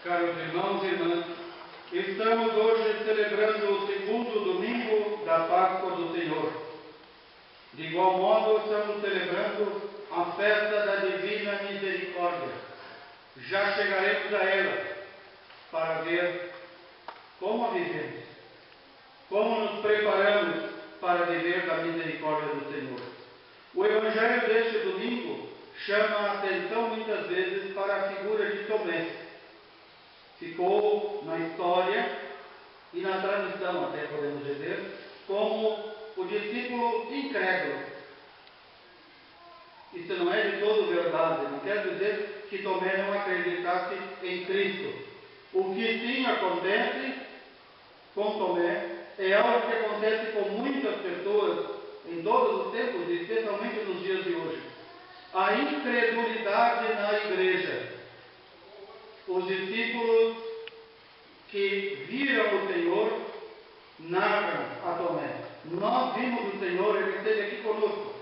Caros irmãos e irmãs, estamos hoje celebrando o segundo domingo da Páscoa do Senhor. De igual modo, estamos celebrando a festa da Divina Misericórdia. Já chegaremos a ela para ver como a vivemos, como nos preparamos para viver da misericórdia do Senhor. O Evangelho deste domingo chama a atenção muitas vezes para a figura de Tomé. Ficou na história e na tradição, até podemos dizer, como o discípulo incrédulo. Isso não é de todo verdade, não quer dizer que Tomé não acreditasse em Cristo. O que sim acontece com Tomé é algo que acontece com muitas pessoas em todos os tempos, especialmente nos dias de hoje. A incredulidade na igreja. Os discípulos que viram o Senhor narram a Tomé: nós vimos o Senhor, ele esteve aqui conosco.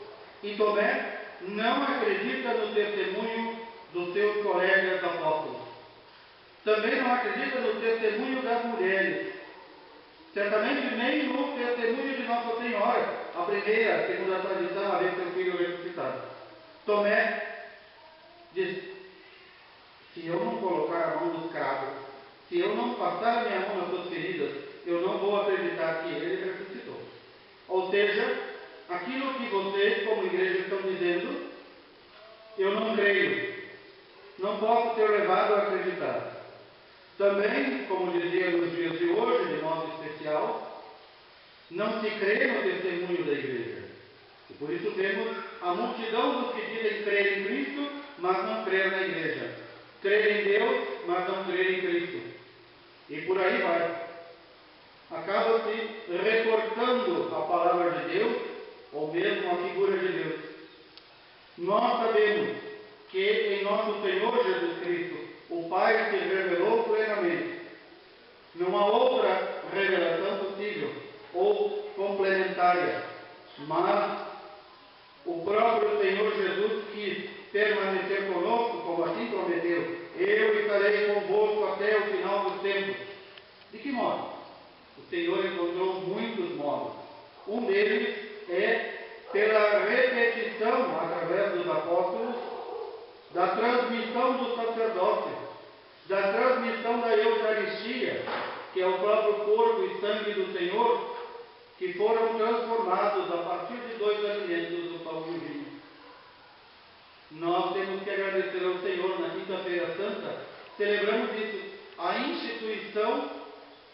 E Tomé não acredita no testemunho dos seus colegas apóstolos. Também não acredita no testemunho das mulheres. Certamente nem no testemunho de Nossa Senhora, a primeira, segundo a tradição, a ver seu filho ressuscitado. Tomé diz: se eu não colocar a mão nos cravos, se eu não passar a minha mão nas suas feridas, eu não vou acreditar que ele ressuscitou. Ou seja, aquilo que vocês, como igreja, estão dizendo, eu não creio. Não posso ser levado a acreditar. Também, como dizia nos dias de hoje, de modo especial, não se crê no testemunho da igreja. E por isso vemos a multidão dos que dizem crer em Cristo, mas não crer na igreja. Crer em Deus, mas não crer em Cristo. E por aí vai. Acaba-se recortando a palavra de Deus, ou mesmo a figura de Deus. Nós sabemos que em nosso Senhor Jesus Cristo, o Pai se revelou plenamente. Não há outra revelação possível, ou complementária. Mas o próprio Senhor Jesus quis permanecer conosco, como assim prometeu: eu estarei convosco até o final dos tempos. De que modo? O Senhor encontrou muitos modos. Um deles é pela repetição, através dos apóstolos, da transmissão do sacerdócio, da transmissão da Eucaristia, que é o próprio corpo e sangue do Senhor, que foram transformados a partir de dois alimentos, o pão e o vinho. Nós temos que agradecer ao Senhor. Na Quinta-feira Santa celebramos isso, a instituição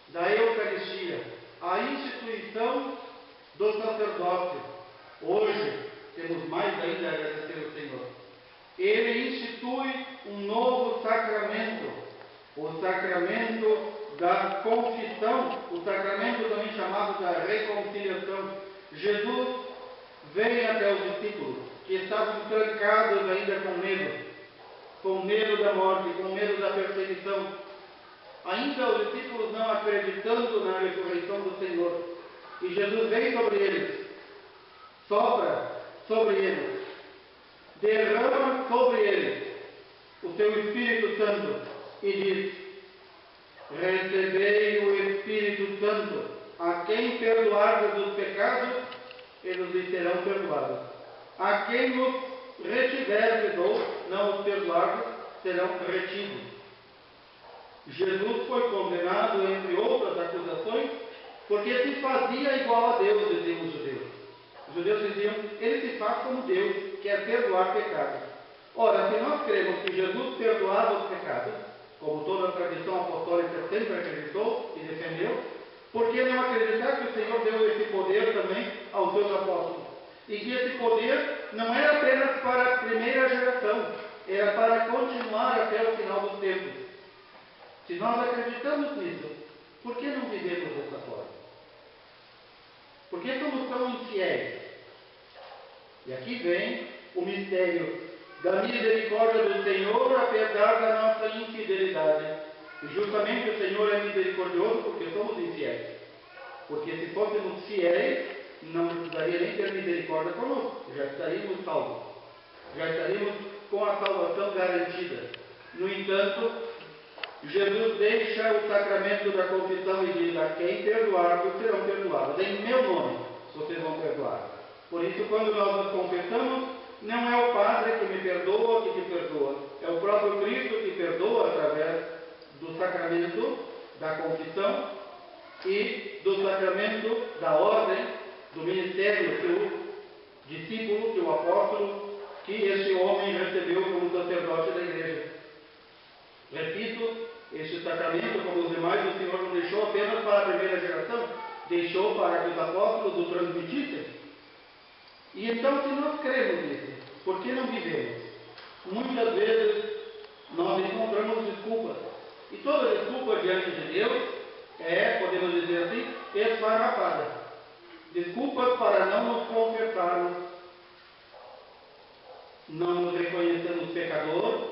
da Eucaristia, a instituição do sacerdócio. Hoje temos mais ainda a agradecer ao Senhor. Ele institui um novo sacramento, o sacramento da confissão, o sacramento também chamado da reconciliação. Jesus vem até os discípulos que estavam trancados ainda com medo da morte, com medo da perseguição. Ainda os discípulos não acreditando na ressurreição do Senhor. E Jesus vem sobre eles, sopra sobre eles, derrama sobre eles o seu Espírito Santo e diz: recebei o Espírito Santo. A quem perdoardes os pecados, eles lhes serão perdoados. A quem os retiverdes ou não os perdoardes, serão retidos. Jesus foi condenado, entre outras acusações, porque se fazia igual a Deus, diziam os judeus. Os judeus diziam: ele se faz como Deus, quer perdoar pecados. Ora, se nós cremos que Jesus perdoava os pecados, como toda a tradição apostólica sempre acreditou e defendeu, por que não acreditar que o Senhor deu esse poder também aos seus apóstolos? E que esse poder não era apenas era para continuar até o final dos tempos. Se nós acreditamos nisso, por que não vivemos dessa forma? Por que somos tão infiéis? E aqui vem o mistério da misericórdia do Senhor, apesar da nossa infidelidade. E justamente o Senhor é misericordioso porque somos infiéis. Porque se fôssemos fiéis, não precisaria nem ter misericórdia conosco. Já estaríamos salvos. Já estaríamos com a salvação garantida. No entanto, Jesus deixa o sacramento da confissão e diz: a quem perdoarmos serão perdoados. Em meu nome vocês vão perdoar. Por isso, quando nós nos confessamos, não é o Padre que me perdoa, que te perdoa. É o próprio Cristo que perdoa através do sacramento da confissão e do sacramento da ordem, do ministério que o discípulo, que o apóstolo, que este homem recebeu como sacerdote da igreja. Repito, este sacramento, como os demais, o Senhor não deixou apenas para a primeira geração, deixou para que os apóstolos o transmitissem. E então, se nós cremos nisso, por que não vivemos? Muitas vezes nós encontramos desculpas. E toda desculpa diante de Deus é, podemos dizer assim, esfarrapada. Desculpas para não nos confessarmos, não nos reconhecemos pecador,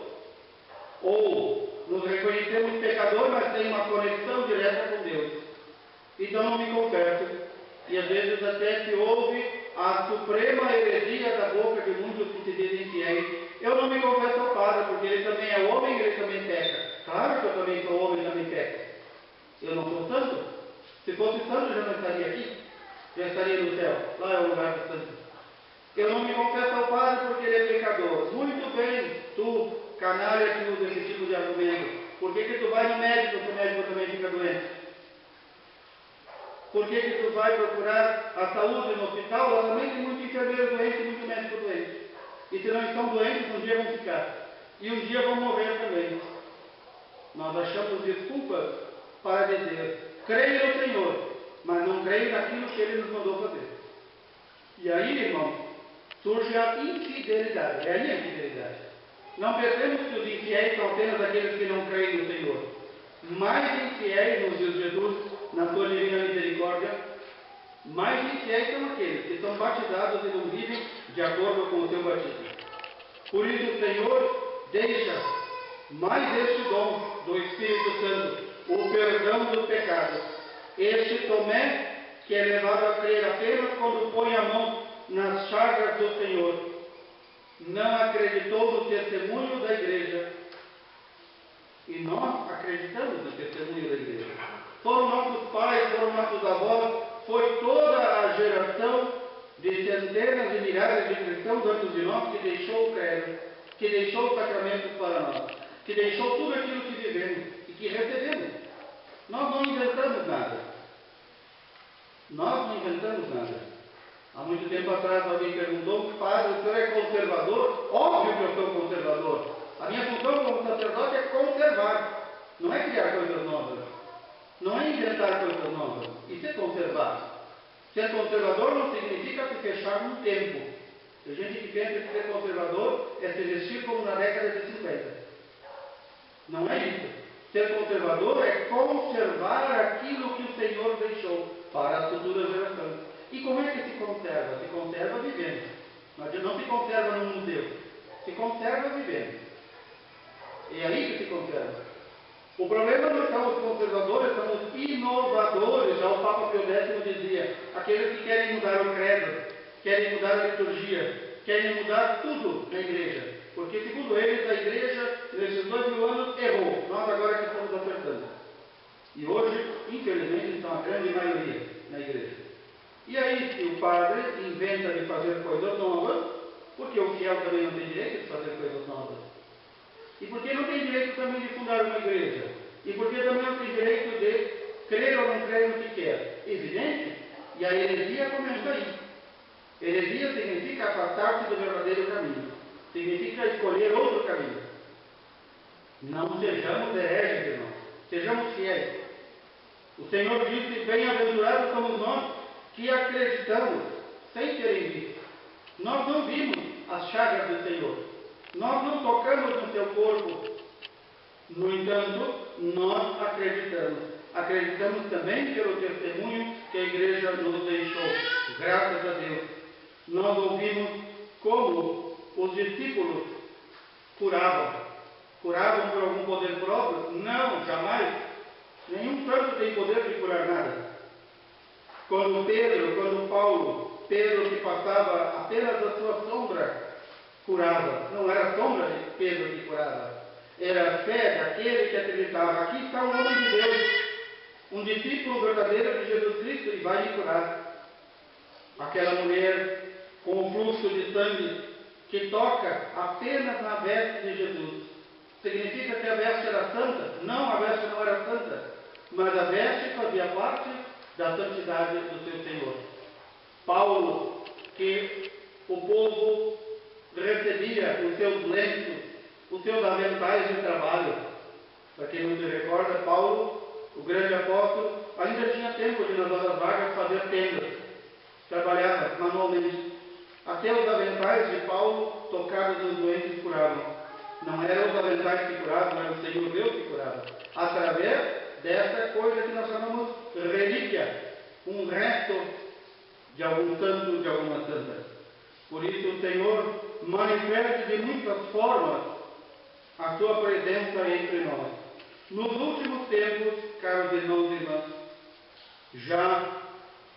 ou nos reconhecemos pecador, mas tem uma conexão direta com Deus. Então não me confesso. E às vezes até se ouve a suprema heresia da boca de muitos que se dizem fiéis: eu não me confesso ao Padre, porque ele também é homem e ele também peca. Claro que eu também sou homem e também peco. Eu não sou santo. Se fosse santo, já não estaria aqui. Já estaria no céu. Lá é o lugar do santo. Eu não me confesso ao Padre porque ele é pecador. Muito bem, tu, canalha que usa esse tipo de argumento. Por que tu vai no médico se o médico também fica doente? Por que tu vai procurar a saúde no hospital? Lá também tem muito enfermeiro doente e muito médico doente. E se não estão doentes, um dia vão ficar. E um dia vão morrer também. Nós achamos desculpas para dizer: creio no Senhor, mas não creio naquilo que Ele nos mandou fazer. E aí, irmão, surge a infidelidade. É aí a infidelidade. Não pensemos que os infiéis são apenas aqueles que não creem no Senhor. Mais infiéis, nos diz Jesus, na sua divina misericórdia, mais infiéis são aqueles que são batizados e não vivem de acordo com o seu batismo. Por isso o Senhor deixa mais este dom do Espírito Santo, o perdão dos pecados. Este Tomé, que é levado a crer apenas quando põe a mão nas chagas do Senhor, não acreditou no testemunho da igreja. E nós acreditamos no testemunho da igreja. Foram nossos pais, foram nossos avós, foi toda a geração de centenas de milhares de cristãos antes de nós que deixou o credo, que deixou o sacramento para nós, que deixou tudo aquilo que vivemos e que recebemos. Nós não inventamos nada. Nós não inventamos nada. Há muito tempo atrás alguém perguntou: padre, o senhor é conservador? Óbvio que eu sou conservador. A minha função como sacerdote é conservar, não é criar coisas novas, não é inventar coisas novas. Isso é conservar. Ser conservador não significa se fechar num tempo. Tem gente que pensa que ser conservador é se vestir como na década de 50. Não é isso. Ser conservador é conservar aquilo que o Senhor deixou para as futuras gerações. E como é que se conserva? Se conserva vivendo. Mas não se conserva num museu. Se conserva vivendo. É aí que se conserva. O problema não são os conservadores, são os inovadores. Já o Papa Pio X dizia: aqueles que querem mudar o credo, querem mudar a liturgia, querem mudar tudo na igreja. Porque, segundo eles, a igreja, nesses 2000 anos, errou. Nós agora que estamos acertando. E hoje, infelizmente, estão a grande maioria na igreja. E aí, se o padre inventa de fazer coisas novas, porque o fiel também não tem direito de fazer coisas novas. E porque não tem direito também de fundar uma igreja. E porque também não tem direito de crer ou não crer no que quer. Evidente? E a heresia começa aí. Heresia significa afastar-se do verdadeiro caminho. Significa escolher outro caminho. Não sejamos hereges, irmãos. Sejamos fiéis. O Senhor disse: bem-aventurados somos nós que acreditamos sem terem visto. Nós não vimos as chagas do Senhor. Nós não tocamos no teu corpo. No entanto, nós acreditamos. Acreditamos também pelo testemunho que a igreja nos deixou. Graças a Deus. Nós ouvimos como os discípulos curavam. Curavam por algum poder próprio? Não, jamais. Nenhum santo tem poder de curar nada. Quando Paulo, Pedro que passava apenas a sua sombra, curava. Não era a sombra de Pedro que curava. Era a fé daquele que acreditava. Aqui está o homem de Deus, um discípulo verdadeiro de Jesus Cristo, e vai lhe curar. Aquela mulher com o fluxo de sangue que toca apenas na veste de Jesus. Significa que a veste era santa? Não, a veste não era santa, mas a veste fazia parte da santidade do seu Senhor. Paulo, que o povo recebia os seus lenços, os seus aventais de trabalho. Para quem não se recorda, Paulo, o grande apóstolo, ainda tinha tempo de nas horas vagas fazer tendas. Trabalhava manualmente. Até os aventais de Paulo, tocados nos doentes, curavam. Não eram os aventais que curavam, era o Senhor Deus que curava. Através dessa coisa que nós chamamos relíquia, um resto de algum santo, de alguma santa. Por isso o Senhor manifesta de muitas formas a sua presença entre nós. Nos últimos tempos, caros irmãos e irmãs, já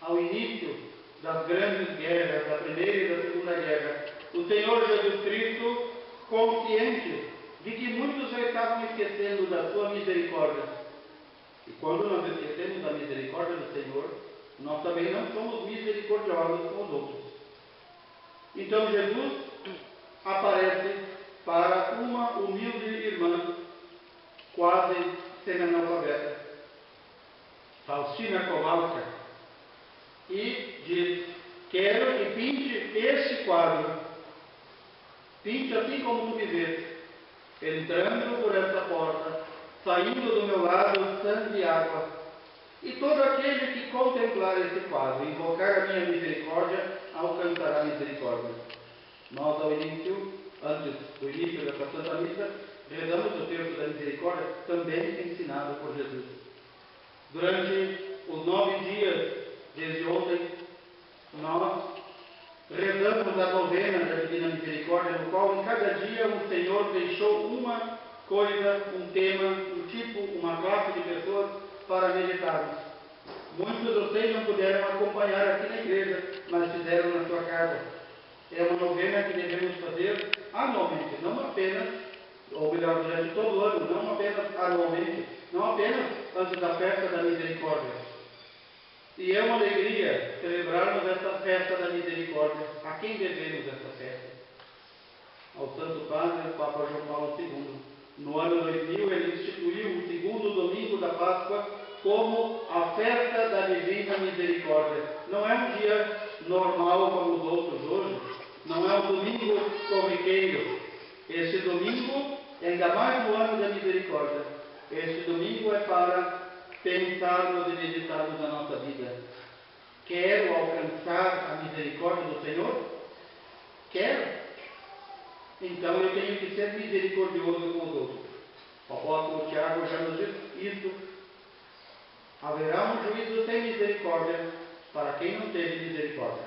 ao início das grandes guerras, da Primeira e da Segunda Guerra, o Senhor Jesus Cristo, consciente de que muitos já estavam esquecendo da sua misericórdia. E quando nós esquecemos da misericórdia do Senhor, nós também não somos misericordiosos com os outros. Então Jesus aparece para uma humilde irmã, quase semi-analfabeta, Faustina Kowalska, e diz: quero que pinte este quadro, pinte assim como tu me vês, entrando por esta porta, saindo do meu lado sangue e água. E todo aquele que contemplar este quadro, invocar a minha misericórdia, alcançará misericórdia. Nós, ao início, antes do início dessa Santa Missa, rezamos o texto da misericórdia, também ensinado por Jesus. Durante os 9 dias, desde ontem, nós rezamos a novena da Divina Misericórdia, no qual em cada dia o Senhor deixou uma coisa, um tema, um tipo, uma classe de pessoas para meditarmos. Muitos, eu sei, não puderam acompanhar aqui na igreja, mas fizeram na sua casa. É uma novena que devemos fazer anualmente, não apenas, ou melhor, durante todo o ano, não apenas anualmente, não apenas antes da festa da misericórdia. E é uma alegria celebrarmos esta festa da misericórdia. A quem devemos esta festa? Ao Santo Padre, Papa João Paulo II. No ano 2000, ele instituiu o segundo domingo da Páscoa como a festa da Divina Misericórdia. Não é um dia normal como os outros hoje, não é um domingo corriqueiro. Este domingo, ainda mais no ano da misericórdia, este domingo é para pensarmos e meditarmos na nossa vida. Quero alcançar a misericórdia do Senhor? Quero. Então eu tenho que ser misericordioso com os outros. O apóstolo Tiago já nos diz isso. Haverá um juízo sem misericórdia para quem não teve misericórdia.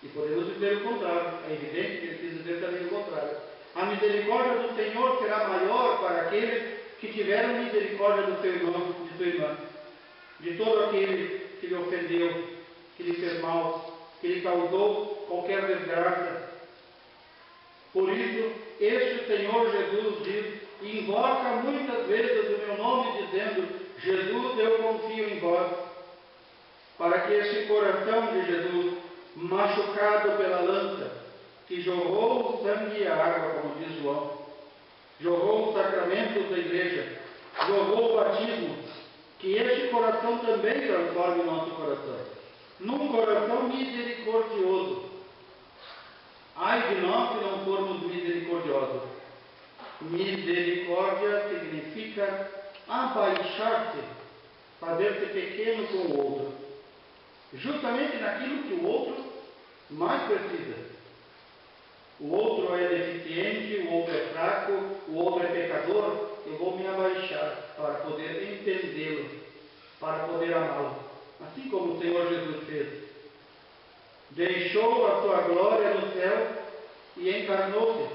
E podemos dizer o contrário. É evidente que precisa dizer também o contrário. A misericórdia do Senhor será maior para aqueles que tiveram misericórdia do seu irmão, de sua irmã, de todo aquele que lhe ofendeu, que lhe fez mal, que lhe causou qualquer desgraça. Por isso, este Senhor Jesus diz, invoca muitas vezes o meu nome, dizendo: Jesus, eu confio em vós, para que este coração de Jesus, machucado pela lança, que jorrou o sangue e a água, como diz João, jorrou os sacramentos da igreja, jorrou o batismo, que este coração também transforme o nosso coração num coração misericordioso. Ai de nós se não formos misericordiosos. Misericórdia significa abaixar-se, fazer-se pequeno com o outro, justamente naquilo que o outro mais precisa. o outro é deficiente, o outro é fraco, o outro é pecador, eu vou me abaixar para poder entendê-lo, para poder amá-lo. Assim como o Senhor Jesus fez. Deixou a sua glória no céu e encarnou-se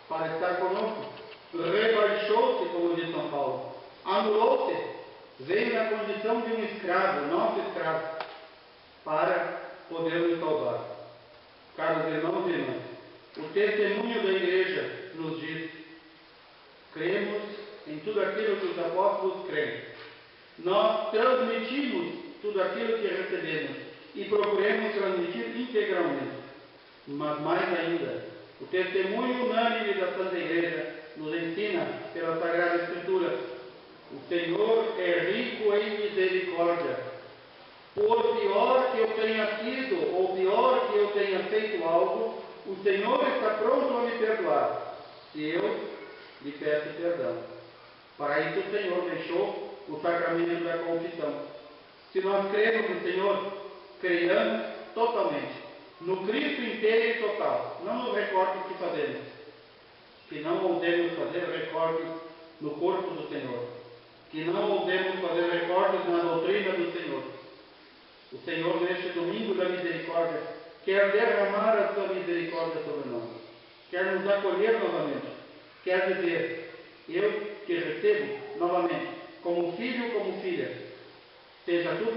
para estar conosco. Rebaixou-se, como diz São Paulo. Anulou-se. Veio na condição de um escravo, nosso escravo, para poder nos salvar. Caros irmãos e irmãs, o testemunho da igreja nos diz: cremos em tudo aquilo que os apóstolos creem. Nós transmitimos tudo aquilo que recebemos e procuremos transmitir integralmente. Mas mais ainda, o testemunho unânime da Santa Igreja nos ensina pela Sagrada Escritura: o Senhor é rico em misericórdia. Por pior que eu tenha sido, ou pior que eu tenha feito algo, o Senhor está pronto a me perdoar, se eu lhe peço perdão. Para isso o Senhor deixou o sacramento da confissão. Se nós cremos no Senhor, creiamos totalmente, no Cristo inteiro e total, não nos recortes que fazemos. Que não ousemos fazer recortes no corpo do Senhor. Que não ousemos fazer recortes na doutrina do Senhor. O Senhor, neste domingo da misericórdia, quer derramar a sua misericórdia sobre nós. Quer nos acolher novamente. Quer dizer: eu te recebo novamente, como filho, como filha. Seja tu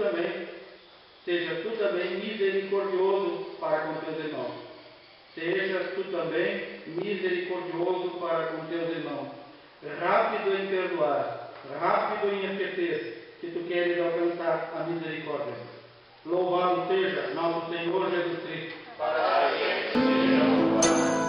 também misericordioso para com teus irmãos. Seja tu também misericordioso para com teus irmãos. Rápido em perdoar, rápido em esquecer, se tu queres alcançar a misericórdia. Louvado seja nosso Senhor Jesus Cristo. Para sempre seja louvado.